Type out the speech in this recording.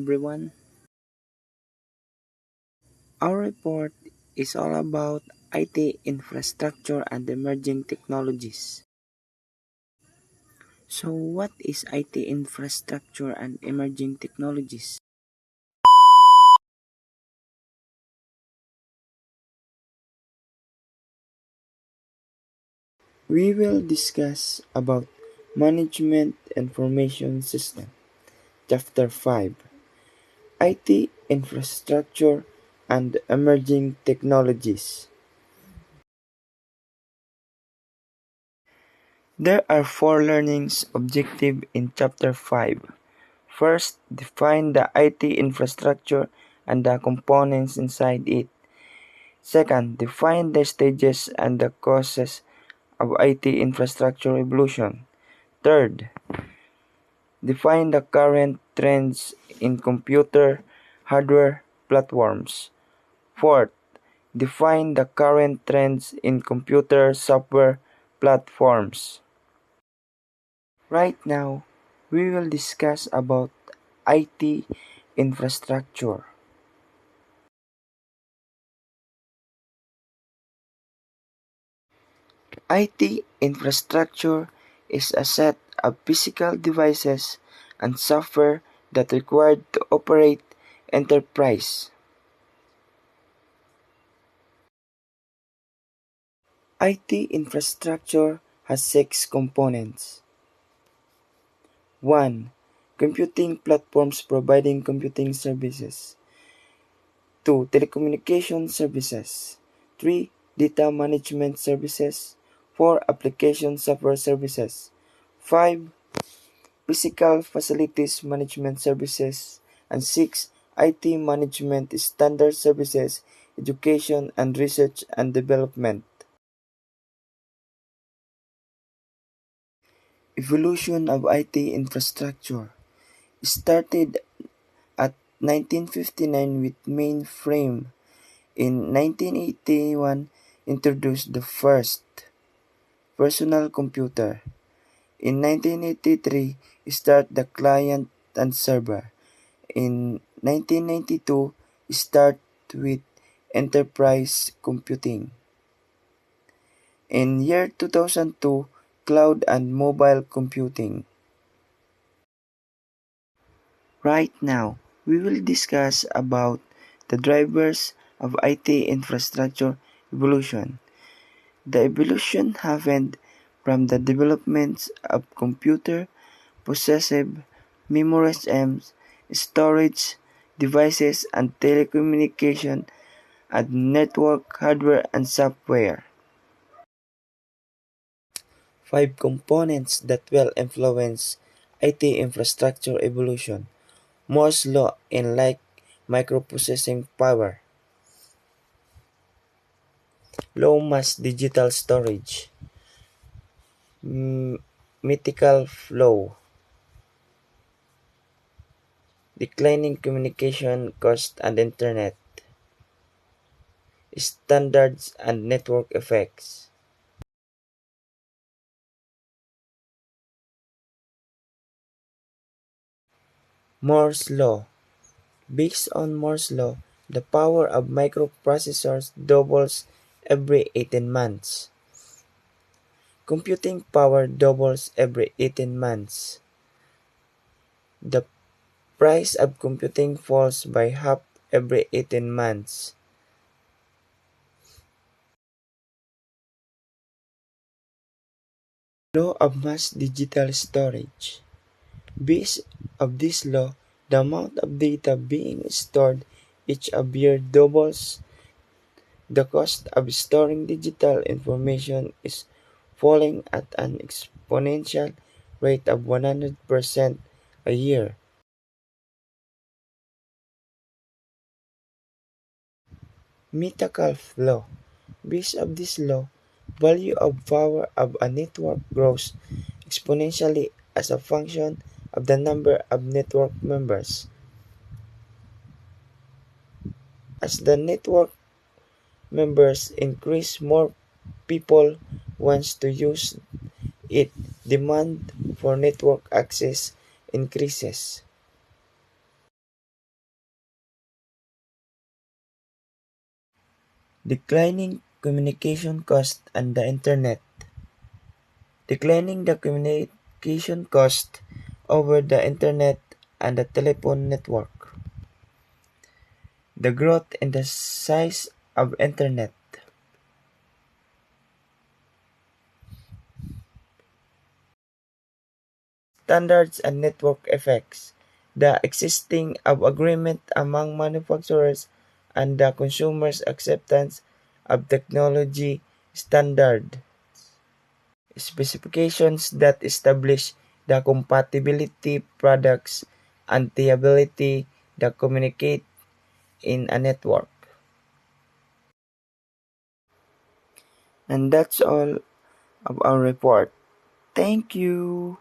everyone. Our report is all about IT infrastructure and emerging technologies. So, what is IT infrastructure and emerging technologies? We will discuss about Management Information System, Chapter 5, IT infrastructure and emerging technologies. There are four learnings objectives in Chapter 5. First, define the IT infrastructure and the components inside it. Second, define the stages and the causes of IT infrastructure evolution. Third, define the current trends in computer hardware platforms. Fourth, define the current trends in computer software platforms. Right now, we will discuss about IT infrastructure. IT infrastructure is a set of physical devices and software that required to operate enterprise. IT infrastructure has six components. 1. Computing platforms providing computing services. 2. Telecommunication services. 3. Data management services. 4. Application software services. 5. Physical facilities management services. And 6. IT management standard services, education and research and development. Evolution of IT infrastructure started at 1959 with mainframe. In 1981, introduced the first personal computer. In 1983, start the client and server. In 1992, start with enterprise computing. In year 2002, cloud and mobile computing. Right now, we will discuss about the drivers of IT infrastructure evolution. The evolution happened from the developments of computer, possessive, memories and storage devices and telecommunication and network hardware and software. Five components that will influence IT infrastructure evolution. Moore's law in like microprocessing power. Low mass digital storage. Mythical flow. Declining communication cost and internet. Standards and network effects. Moore's law. Based on Moore's law, the power of microprocessors doubles every 18 months. Computing power doubles every 18 months. The price of computing falls by half every 18 months. Law of mass digital storage. Based of this law, the amount of data being stored each year doubles. The cost of storing digital information is falling at an exponential rate of 100% a year. Metcalfe law. Based of this law, value of power of a network grows exponentially as a function of the number of network members. As the network members increase, more people wants to use it. Demand for network access increases. Declining communication cost and the internet. Declining the communication cost over the internet and the telephone network. The growth in the size of internet. Standards and network effects. The existing of agreement among manufacturers and the consumers' acceptance of technology standard. Specifications that establish the compatibility products and the ability to communicate in a network. And that's all of our report. Thank you.